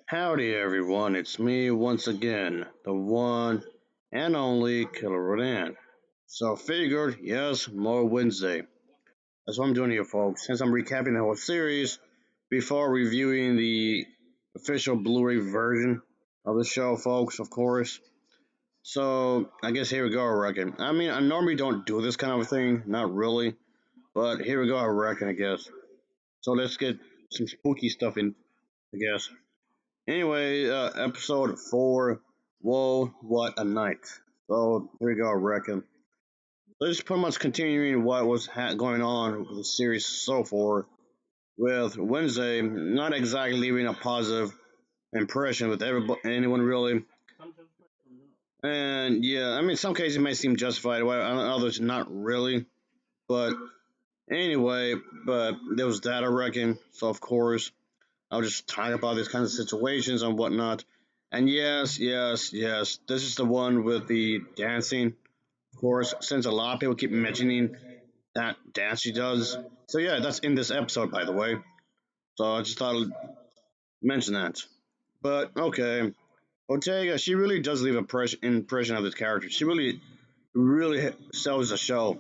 Howdy everyone, it's me once again, the one and only Killer Rodan. So figured, yes, more Wednesday. That's what I'm doing here, folks. Since I'm recapping the whole series before reviewing the official Blu-ray version of the show, folks, of course. So I guess here we go, I reckon. I mean, I normally don't do this kind of thing, not really, but here we go, I reckon, I guess. So let's get some spooky stuff in, I guess. Anyway, episode 4. Whoa, what a night. So, here we go, I reckon. So, this is pretty much continuing what was going on with the series so far, with Wednesday not exactly leaving a positive impression with anyone really. And yeah, I mean, some cases it may seem justified, while others not really. But anyway, but there was that, I reckon. So, of course, I'll just talk about these kinds of situations and whatnot. And yes, this is the one with the dancing, of course, since a lot of people keep mentioning that dance she does. So yeah, that's in this episode, by the way. So I just thought I'd mention that. But okay, Ortega, she really does leave a impression of this character. She really sells the show.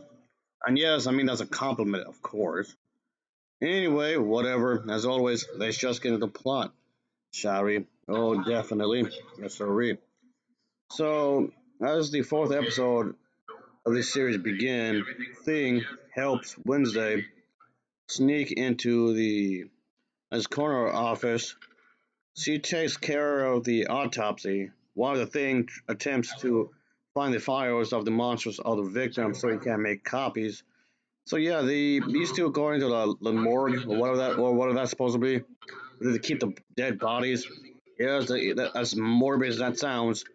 And yes, I mean that's a compliment, of course. Anyway, whatever. As always, let's just get into the plot. Shall we? Oh, definitely. Yes, sir. So, as the fourth episode of this series begin, Thing helps Wednesday sneak into the his corner office. She takes care of the autopsy, while the Thing attempts to find the files of the monsters of the victims so he can make copies. So yeah, these two going to the morgue or whatever that's supposed to be to keep the dead bodies. Yes, as morbid as that sounds,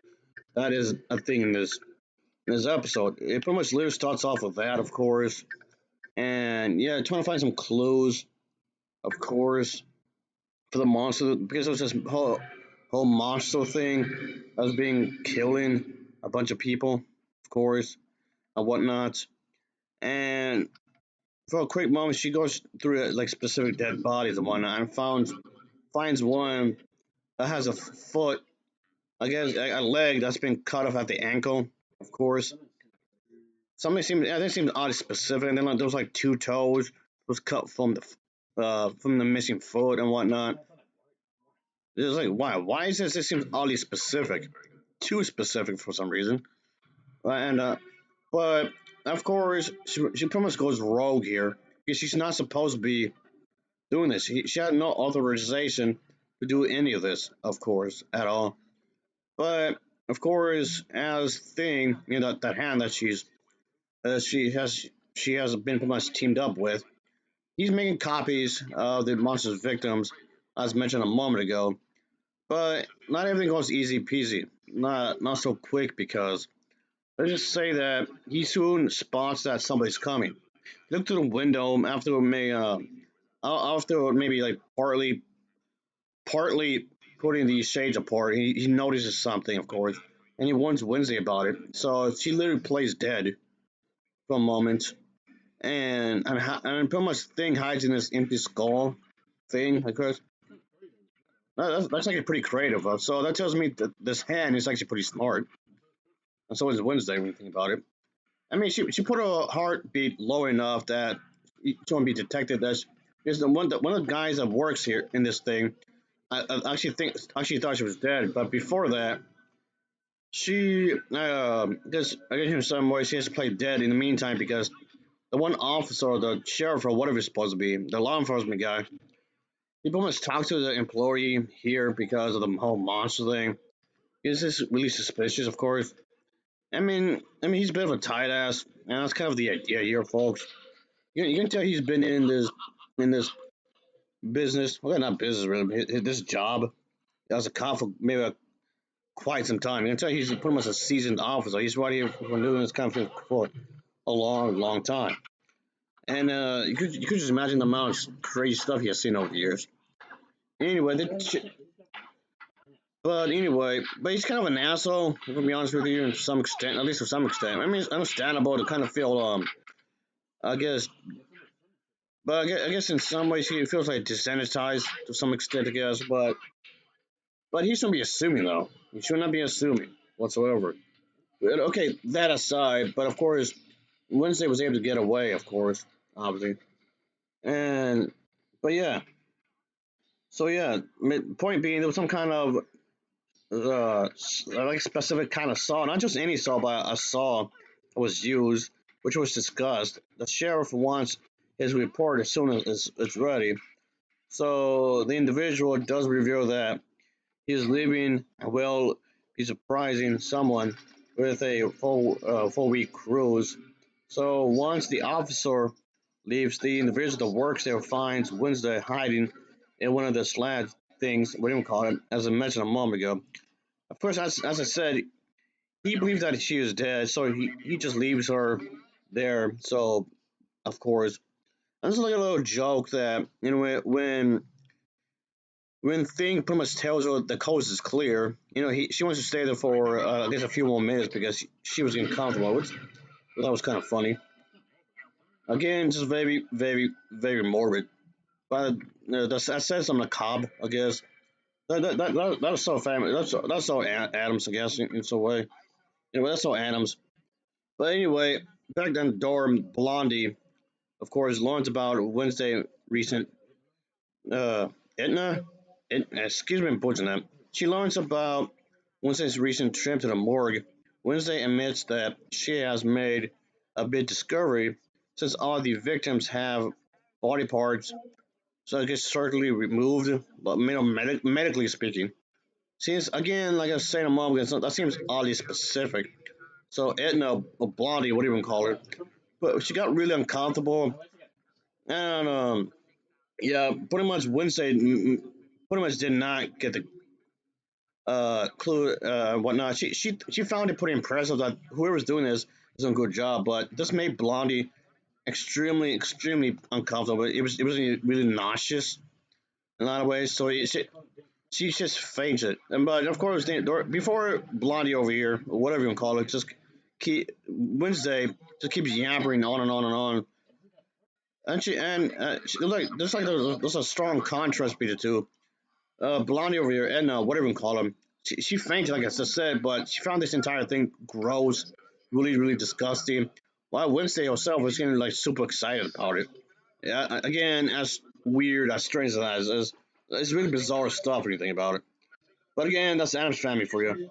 that is a thing in this episode. It pretty much literally starts off with that, of course, and yeah, trying to find some clues, of course, for the monster because it was this whole monster thing that was being killing a bunch of people, of course, and whatnot. And for a quick moment, she goes through like specific dead bodies and whatnot, and finds one that has a foot, I guess, a leg that's been cut off at the ankle, of course. Something seemed, yeah, that seemed odd specific. And then like, there was like two toes was cut from the missing foot and whatnot. It was like, why? Why is this? This seems oddly specific, too specific for some reason. And but of course, she pretty much goes rogue here because she's not supposed to be doing this. She had no authorization to do any of this, of course, at all. But of course, as thing, you know, that hand that she has been pretty much teamed up with. He's making copies of the monster's victims, as mentioned a moment ago. But not everything goes easy peasy. Not so quick because let's just say that he soon spots that somebody's coming. Look through the window after maybe like partly putting these shades apart. He notices something, of course, and he warns Wednesday about it. So she literally plays dead for a moment, and pretty much thing hides in this empty skull thing. Because that's actually pretty creative. So that tells me that this hand is actually pretty smart. And so is Wednesday when you think about it. I mean, she put her heartbeat low enough that it won't be detected. As is one of the guys that works here in this thing. I actually thought she was dead, but before that, she because I guess in some way she has to play dead in the meantime because the one officer, or the sheriff, or whatever it's supposed to be, the law enforcement guy, he pretty much talked to the employee here because of the whole monster thing. This is really suspicious, of course. I mean, he's a bit of a tight ass, and that's kind of the idea here, folks. You can tell he's been in this business, well, not business really, this job as a cop for maybe quite some time. You can tell he's pretty much a seasoned officer. He's right here for doing this kind of thing for a long time. And you could just imagine the amount of crazy stuff he has seen over the years. Anyway, but he's kind of an asshole. To be honest with you, to some extent, at least to some extent. I mean, it's understandable to kind of feel, I guess, But I guess in some ways he feels like desensitized to some extent, I guess. But he shouldn't be assuming though. He should not be assuming whatsoever. But, okay, that aside, but of course Wednesday was able to get away, of course, obviously, and but yeah. So yeah, point being, there was some kind of like specific kind of saw, not just any saw, but a saw was used, which was discussed. The sheriff wants his report as soon as it's ready. So the individual does reveal that he's leaving and will be surprising someone with a full week cruise. So once the officer leaves, the individual that works there finds Wednesday hiding in one of the slab things, what do you call it, as I mentioned a moment ago. Of course, as I said, he believes that she is dead, so he just leaves her there. So, of course, and it's like a little joke that, you know, when Thing pretty much tells her the coast is clear, you know, she wants to stay there for I guess a few more minutes because she was getting comfortable, which that was kind of funny. Again, just very, very, very morbid. But that says something macabre, I guess. That's so family. That's so Adams, I guess, in some way. Anyway, that's so Adams. But anyway, back then, dorm Blondie, of course, learns about Wednesday recent uh Etna. Excuse me, I'm butchering that. She learns about Wednesday's recent trip to the morgue. Wednesday admits that she has made a big discovery since all the victims have body parts, so I guess surgically removed, but medically speaking. Seems again, like I was saying a moment ago, that seems oddly specific. So Edna, or Blondie, what do you even call her? But she got really uncomfortable, and yeah, pretty much Wednesday pretty much did not get the clue whatnot. She found it pretty impressive that whoever's doing this is doing a good job, but this made Blondie extremely uncomfortable. It was really nauseous in a lot of ways. So she just fainted. And but of course, before Blondie over here, or whatever you want to call it, just keep Wednesday just keeps yabbering on and on and on. Like there's a strong contrast between the two. Blondie over here, Edna, whatever you call him, she fainted, like I just said, but she found this entire thing gross, really disgusting. While Wednesday herself was getting like super excited about it. Yeah, again, as weird, as strange as that is, it's really bizarre stuff when you think about it. But again, that's Adam's family for you.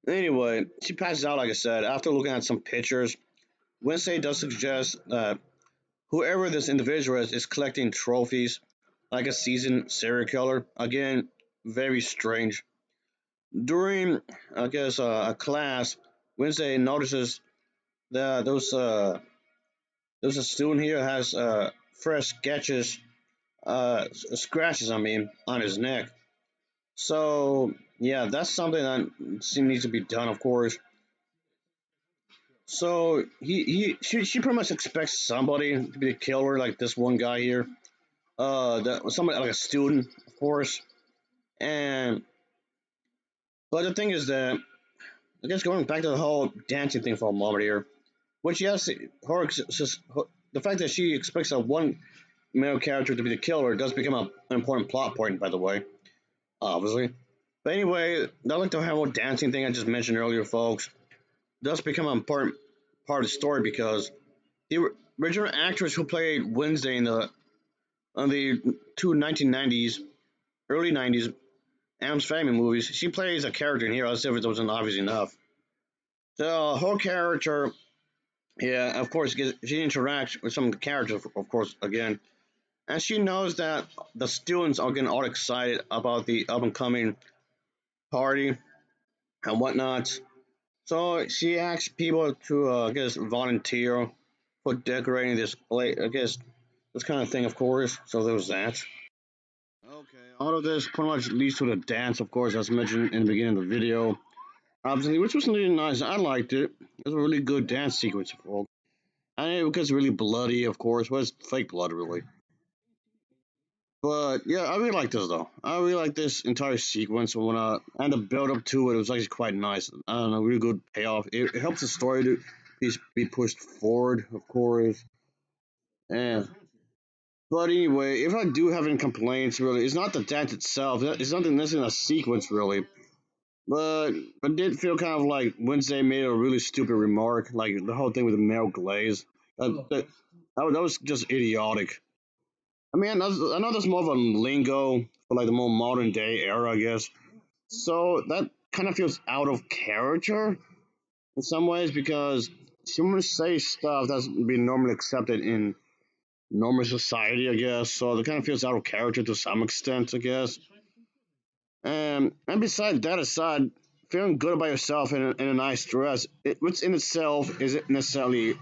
Anyway, she passes out, like I said, after looking at some pictures. Wednesday does suggest that whoever this individual is collecting trophies like a seasoned serial killer. Again, very strange. During, I guess, a class, Wednesday notices that there's a student here has fresh sketches, scratches, I mean, on his neck. So, yeah, that's something that needs to be done, of course. So she pretty much expects somebody to be the killer, like this one guy here. Somebody like a student, of course. And but the thing is that I guess going back to the whole dancing thing for a moment here, which yes, the fact that she expects a one male character to be the killer does become an important plot point, by the way, obviously. But anyway, I like the whole dancing thing I just mentioned earlier, folks. Does become an important part of the story because the original actress who played Wednesday in the on the two 1990s, early 90s Adams Family movies, she plays a character in here as if it wasn't obvious enough. The whole character, yeah, of course, she interacts with some of the characters, of course, again, and she knows that the students are getting all excited about the up and coming party and whatnot. So she asks people to, I guess, volunteer for decorating this, I guess, this kind of thing, of course. So there was that. Okay, all of this pretty much leads to the dance, of course, as mentioned in the beginning of the video. Obviously, which was really nice. I liked it. It was a really good dance sequence, folks. And it was really bloody, of course. It was fake blood, really. But yeah, I really like this though. I really like this entire sequence. And the build up to it, it was actually quite nice. I don't know, really good payoff. It helps the story to be pushed forward, of course. And But anyway, if I do have any complaints, really, it's not the dance itself. It's nothing missing a sequence, really. But I did feel kind of like Wednesday made a really stupid remark, like the whole thing with the male glaze. That was just idiotic. I mean, I know that's more of a lingo for like the more modern day era, I guess. So that kind of feels out of character in some ways because someone say stuff that's been normally accepted in normal society, I guess. So it kind of feels out of character to some extent, I guess. And besides that aside, feeling good about yourself in a nice dress, which in itself isn't necessarily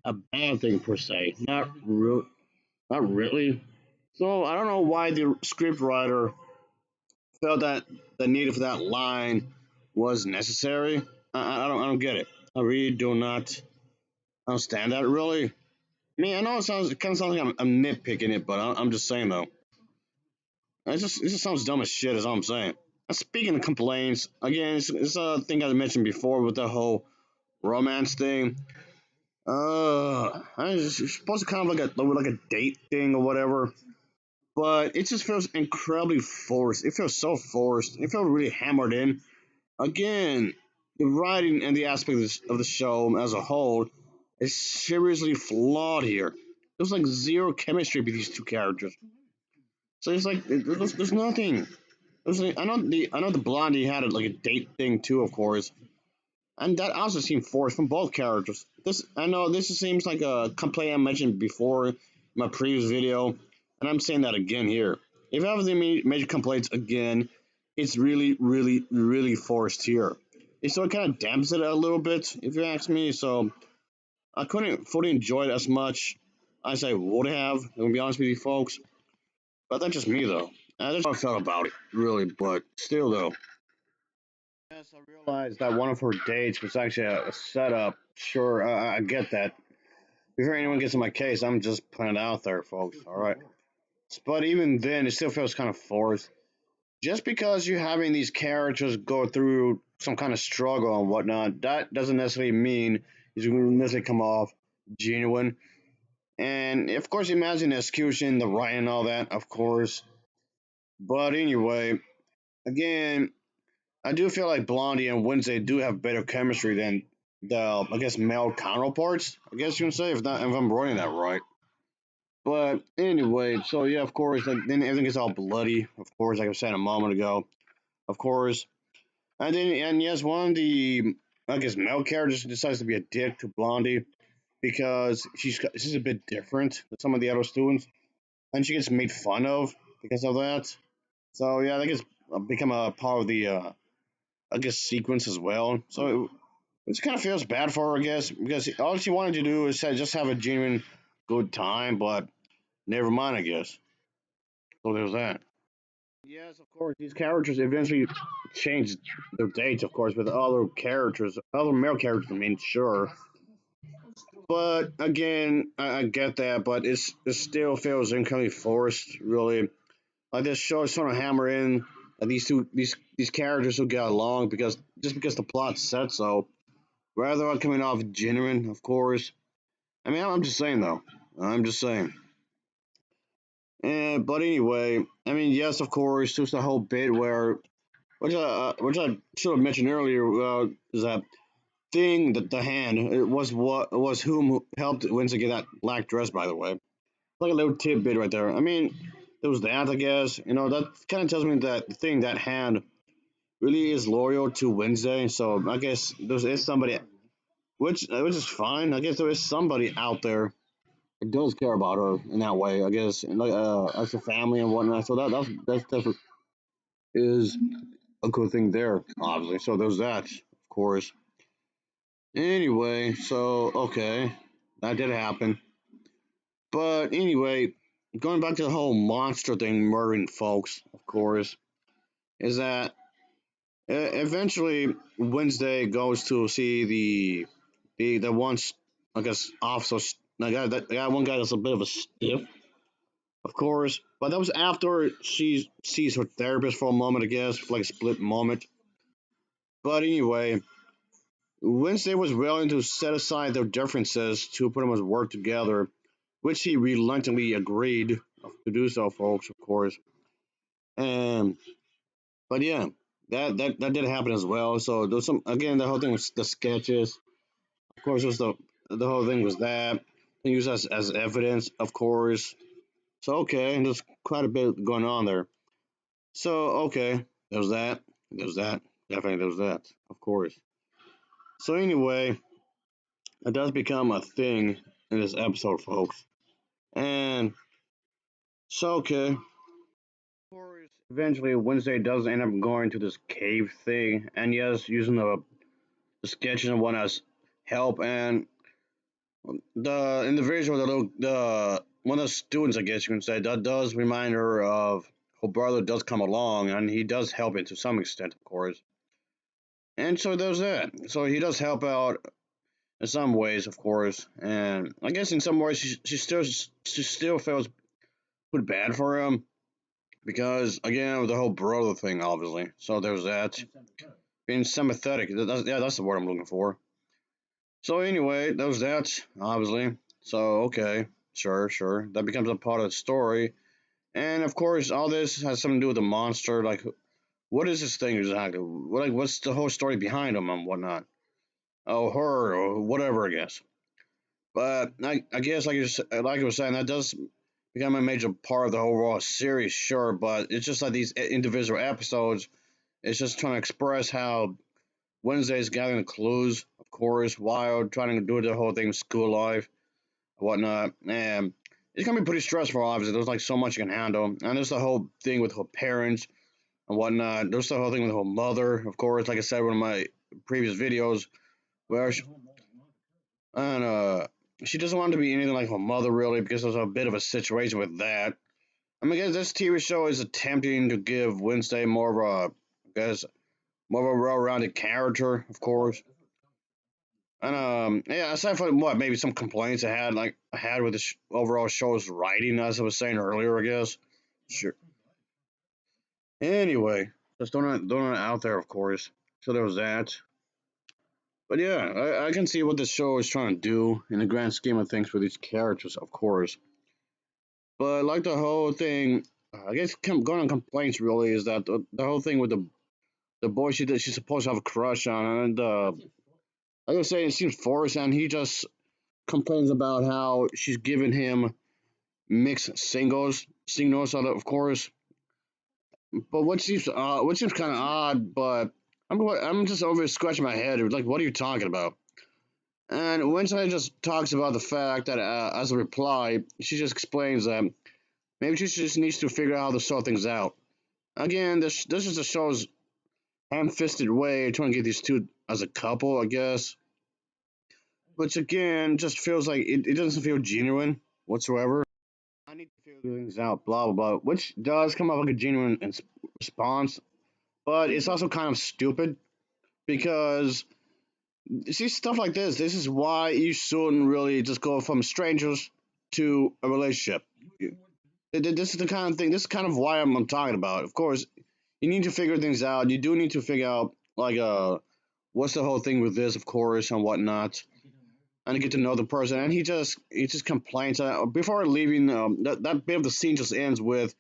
a bad thing per se. Not really. So I don't know why the scriptwriter felt that the need for that line was necessary. I don't get it. I really do not understand that really. I mean, I know it kind of sounds like I'm nitpicking it, but I'm just saying though. It just sounds dumb as shit. Is all I'm saying. Speaking of complaints, again, it's a thing I mentioned before with the whole romance thing. It's supposed to kind of like a date thing or whatever, but it just feels incredibly forced. It feels so forced. It feels really hammered in. Again, the writing and the aspect of the show as a whole is seriously flawed here. There's like zero chemistry between these two characters. So it's like there's nothing. I know the blondie had like a date thing too, of course, and that also seemed forced from both characters. This I know this seems like a complaint I mentioned before in my previous video, and I'm saying that again here. If I have any major complaints again, it's really forced here. So it kind of dampens it a little bit, if you ask me. So I couldn't fully enjoy it as much as I would have. I'm gonna be honest with you, folks. But that's just me, though. That's how I felt about it, really. But still, though. Yes, I realized that one of her dates was actually a setup. Sure, I get that. Before anyone gets in my case, I'm just putting it out there, folks. All right. But even then, it still feels kind of forced. Just because you're having these characters go through some kind of struggle and whatnot, that doesn't necessarily mean it's going to necessarily come off genuine. And of course, imagine the execution, the writing, and all that, of course. But anyway, again, I do feel like Blondie and Wednesday do have better chemistry than the, I guess, male counterparts. I guess you can say if I'm writing that right. But anyway, so yeah, of course, then everything is all bloody. Of course, like I said a moment ago. Of course, and yes, one of the I guess male characters decides to be a dick to Blondie because she's a bit different than some of the other students, and she gets made fun of because of that. So yeah, that gets become a part of the I guess sequence as well. So it kind of feels bad for her, I guess, because all she wanted to do is just have a genuine good time, but never mind, I guess. So there's that. Yes, of course, these characters eventually changed their dates, of course, with other characters, other male characters, I mean, sure. But again, I get that, but it still feels incredibly forced, really. Like this show is trying to hammer in that these characters will get along because just because the plot said so, rather than coming off genuine, of course. I mean, I'm just saying though. I'm just saying. But anyway, I mean, yes, of course, there's the whole bit where, which I should have mentioned earlier, is that thing that the hand it was whom helped Winston get that black dress. By the way, like a little tidbit right there. I mean, there was that, I guess. You know, that kind of tells me that the thing that hand really is loyal to Wednesday. So I guess there is somebody, which is fine. I guess there is somebody out there that does care about her in that way. I guess, and like as a family and whatnot. So that's is a good thing there, obviously. So there's that, of course. Anyway, so okay, that did happen. But anyway, going back to the whole monster thing, murdering folks, of course, is that eventually Wednesday goes to see the once I guess officer the guy one guy that's a bit of a stiff, of course. But that was after she sees her therapist for a moment, I guess, for like a split moment. But anyway, Wednesday was willing to set aside their differences to pretty much work together, which he reluctantly agreed. to do so, folks, of course. And but yeah, that did happen as well. So there's some again. The whole thing was the sketches. Of course, was the whole thing was that they use as evidence, of course. So okay, there's quite a bit going on there. So okay, there was that. There was that. Definitely there was that. Of course. So anyway, it does become a thing in this episode, folks. And so okay. Of course, eventually Wednesday does end up going to this cave thing, and yes, using the sketches and whatnot as help. And the individual, the one of the students, I guess you can say, that does remind her of her brother does come along, and he does help it to some extent, of course. And so there's that. So he does help out in some ways, of course, and I guess in some ways she still feels pretty bad for him because again with the whole brother thing, obviously. So there's that. Being sympathetic. That's the word I'm looking for. So anyway, that was that, obviously. So okay, sure. That becomes a part of the story. And of course, all this has something to do with the monster. Like, what is this thing exactly? What's the whole story behind him and whatnot? Oh, her or whatever, I guess. But I guess like I was saying, that does become a major part of the overall series, sure. But it's just like these individual episodes. It's just trying to express how Wednesday's gathering the clues, of course, while trying to do the whole thing with school life and whatnot. And it's gonna be pretty stressful, obviously. There's like so much you can handle. And there's the whole thing with her parents and whatnot. There's the whole thing with her mother, of course, like I said in one of my previous videos, where and she doesn't want to be anything like her mother really because there's a bit of a situation with that. I mean, I guess this TV show is attempting to give Wednesday more of a, I guess, more of a well-rounded character, of course. And yeah, aside from what maybe some complaints I had with the overall show's writing, as I was saying earlier, I guess. Sure. Anyway, just throwing it out there, of course. So there was that. But yeah, I can see what the show is trying to do in the grand scheme of things for these characters, of course. But like the whole thing, I guess going on complaints really is that the whole thing with the boy she's supposed to have a crush on, and like I was saying, it seems forced, and he just complains about how she's giving him mixed signals, of course. But what seems kind of odd, but I'm just over scratching my head. Like, what are you talking about? And Wednesday just talks about the fact that, as a reply, she just explains that maybe she just needs to figure out how to sort things out. Again, this is the show's ham-fisted way of trying to get these two as a couple, I guess. Which again just feels like it doesn't feel genuine whatsoever. I need to figure things out, blah blah blah, which does come up like a genuine response, but it's also kind of stupid because see stuff like this. This is why you shouldn't really just go from strangers to a relationship. This is the kind of thing. This is kind of why I'm talking about. Of course, you need to figure things out. You do need to figure out like what's the whole thing with this, of course, and whatnot, and to get to know the person. And he just complains before leaving. That bit of the scene just ends with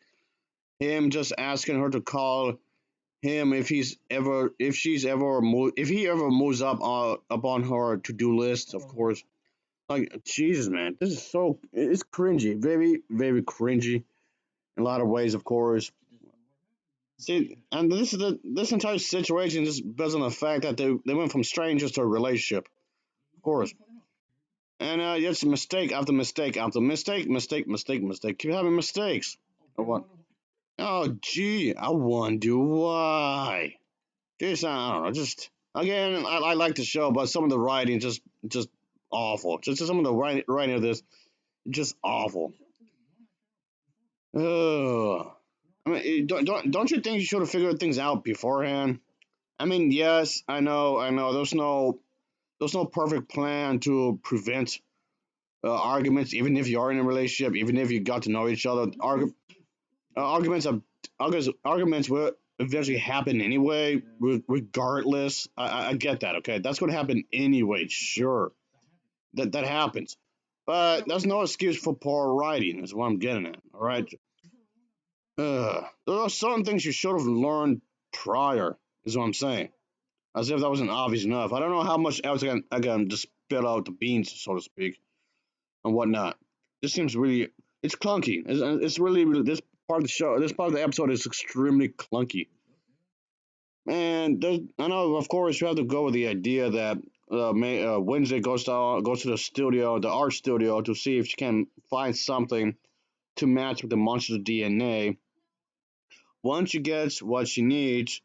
him just asking her to call him if he ever moves up on her to do list. Of course, like Jesus, man, this is it's cringy, very very cringy in a lot of ways. Of course, see, and this entire situation just based on the fact that they went from strangers to a relationship. Of course. And it's mistake after mistake after mistake. Keep having mistakes. Or what? Oh, gee, I wonder why. Just I don't know. Just again, I like the show, but some of the writing just awful. Just some of the writing of this just awful. Ugh. I mean, don't you think you should have figured things out beforehand? I mean, yes, I know. There's no perfect plan to prevent arguments, even if you are in a relationship, even if you got to know each other. Arguments are arguments will eventually happen anyway, regardless. I get that. Okay, that's going to happen anyway. Sure, that happens. But that's no excuse for poor writing, is what I'm getting at. All right. There are certain things you should have learned prior, is what I'm saying. As if that wasn't obvious enough. I don't know how much else I can just spit out the beans, so to speak, and whatnot. This seems really, it's clunky. It's really, this part of the show, this part of the episode is extremely clunky. And I know, of course, you have to go with the idea that Wednesday goes to the studio, the art studio, to see if she can find something to match with the monster's DNA. Once she gets what she needs,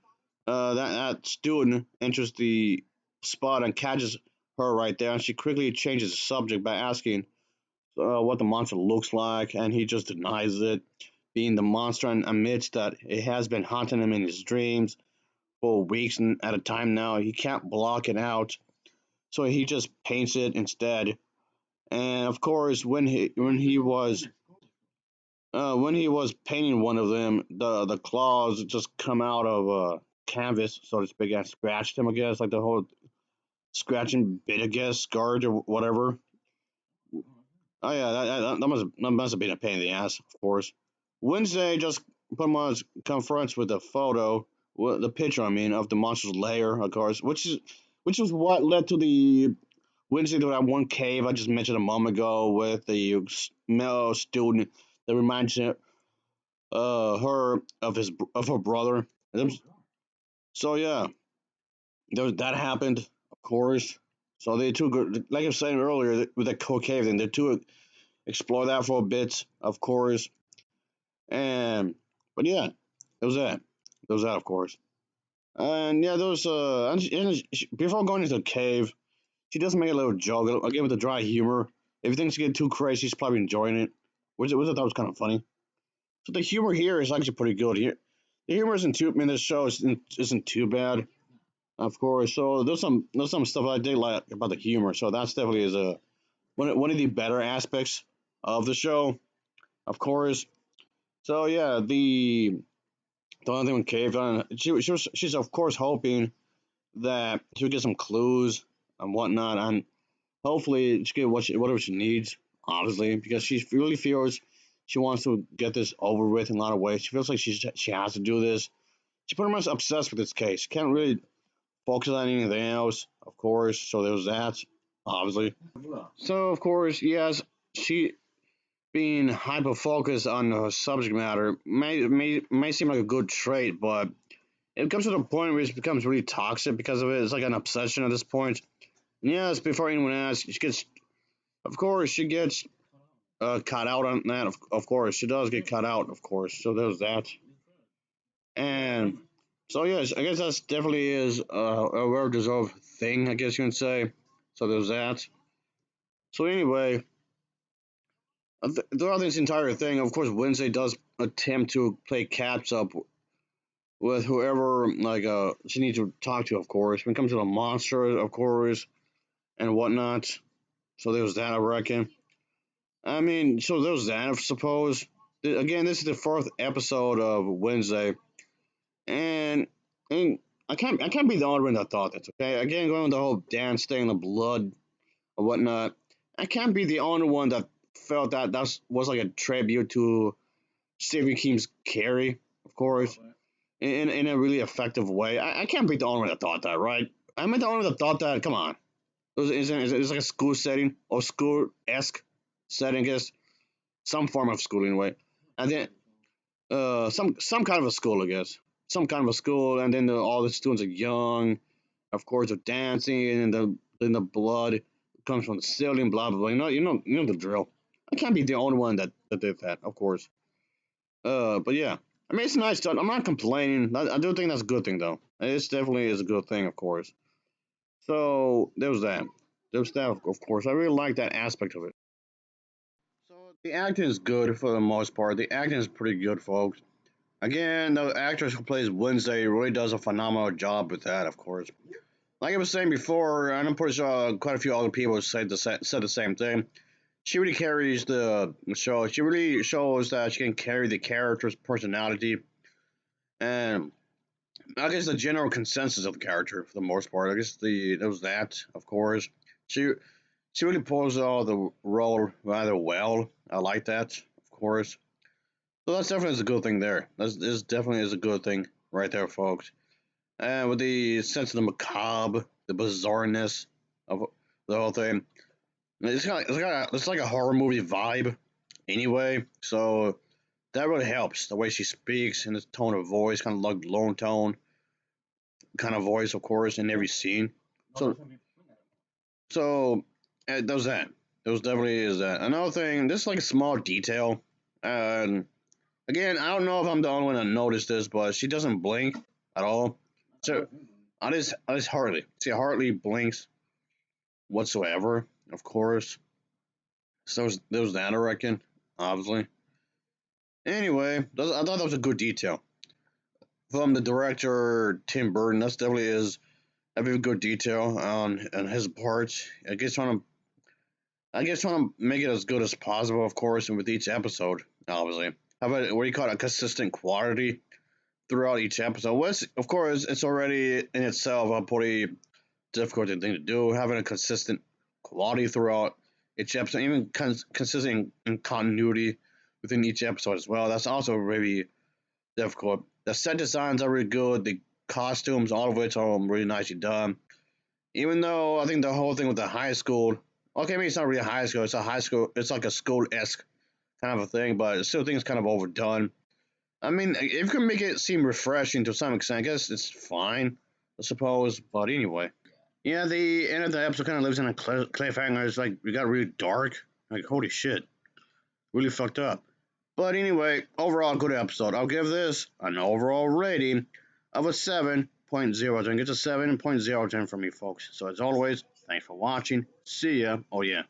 that student enters the spot and catches her right there, and she quickly changes the subject by asking what the monster looks like, and he just denies it, being the monster, and admits that it has been haunting him in his dreams for weeks at a time now. He can't block it out, so he just paints it instead. And of course, when he was painting one of them, the claws just come out of canvas, so to speak, and scratched him. I guess like the whole scratching bit, I guess, scarred or whatever. Oh yeah, that must have been a pain in the ass, of course. Wednesday just pretty much confronts with the photo, with the picture, I mean, of the monster's lair, of course, which is what led to the Wednesday to that one cave I just mentioned a moment ago with the male student that reminds her of her brother. So yeah, that happened, of course. So they took, like I was saying earlier, with the cave thing, they took explore that for a bit, of course. And but yeah, it was that. It was that, of course. And yeah, there was before going into the cave, she does make a little joke again with the dry humor. If things get too crazy, she's probably enjoying it, which I thought was kind of funny. So the humor here is actually pretty good. Here, the humor isn't too. I mean, this show isn't too bad, of course. So there's some stuff I did like about the humor. So that's definitely is a one of the better aspects of the show, of course. So yeah, the only thing with Cave on, she's of course hoping that she'll get some clues and whatnot, and hopefully she get whatever she needs, honestly, because she really feels she wants to get this over with in a lot of ways. She feels like she has to do this. She's pretty much obsessed with this case. She can't really focus on anything else, of course. So there's that, obviously. So of course, yes, she being hyper focused on the subject matter may seem like a good trait, but it comes to the point where it becomes really toxic because of it. It's like an obsession at this point. And yes, before anyone asks, she gets cut out on that. Of course, she does get cut out. Of course, so there's that. And so yes, I guess that's definitely is a well deserved thing. I guess you can say. So there's that. So anyway, throughout this entire thing, of course, Wednesday does attempt to play catch up with whoever she needs to talk to. Of course, when it comes to the monster, of course, and whatnot. So there was that, I reckon. I mean, so there was that, I suppose. Again, this is the fourth episode of Wednesday, and and I can't be the only one that thought that. Okay, again, going with the whole dance thing, the blood or whatnot. I can't be the only one that felt that was like a tribute to Stephen King's Carrie, of course, in a really effective way. I can't be the only one that thought that, right? I'm the only one that thought that. Come on, it's like a school setting or school esque setting, I guess, some form of school anyway, and then some kind of a school, I guess, some kind of a school, and then all the students are young, of course, they're dancing, and then the blood comes from the ceiling, blah blah blah. You know the drill. I can't be the only one that did that, of course. But yeah, I mean it's nice. I'm not complaining. I do think that's a good thing though. It's definitely is a good thing, of course. So there was that. There was that, of course. I really like that aspect of it. So the acting is good for the most part. The acting is pretty good, folks. Again, the actress who plays Wednesday really does a phenomenal job with that, of course. Like I was saying before, and I'm pretty sure quite a few other people said the same thing. She really carries the show. She really shows that she can carry the character's personality, and I guess the general consensus of the character for the most part. I guess there was that, of course. She She really pulls all the role rather well. I like that, of course. So that's definitely is a good thing there. This definitely is a good thing right there, folks. And with the sense of the macabre, the bizarreness of the whole thing, it's like a horror movie vibe anyway. So that really helps. The way she speaks and the tone of voice, kind of like low tone kind of voice, of course, in every scene. So so there was that. There was definitely is that. Another thing, this is like a small detail. And again, I don't know if I'm the only one that noticed this, but she doesn't blink at all. So I just hardly. She hardly blinks whatsoever, of course. So there was that, I reckon, obviously. Anyway, I thought that was a good detail. From the director, Tim Burton, that's definitely is a very good detail on his part. I guess trying to make it as good as possible, of course, and with each episode, obviously. How about what do you call it? A consistent quality throughout each episode. Which, of course, it's already in itself a pretty difficult thing to do. Having a consistent quality throughout each episode, even consistent in continuity within each episode as well. That's also really difficult. The set designs are really good. The costumes, all of which are really nicely done. Even though I think the whole thing with the high school, okay, maybe it's not really a high school. It's a high school. It's like a school esque kind of a thing, but I still think it's kind of overdone. I mean, if you can make it seem refreshing to some extent, I guess it's fine, I suppose. But anyway, yeah, the end of the episode kind of lives in a cliffhanger. It's like we got really dark. Like holy shit, really fucked up. But anyway, overall good episode. I'll give this an overall rating of a 7.0. It's a 7.0 from me, folks. So as always, thanks for watching. See ya. Oh yeah.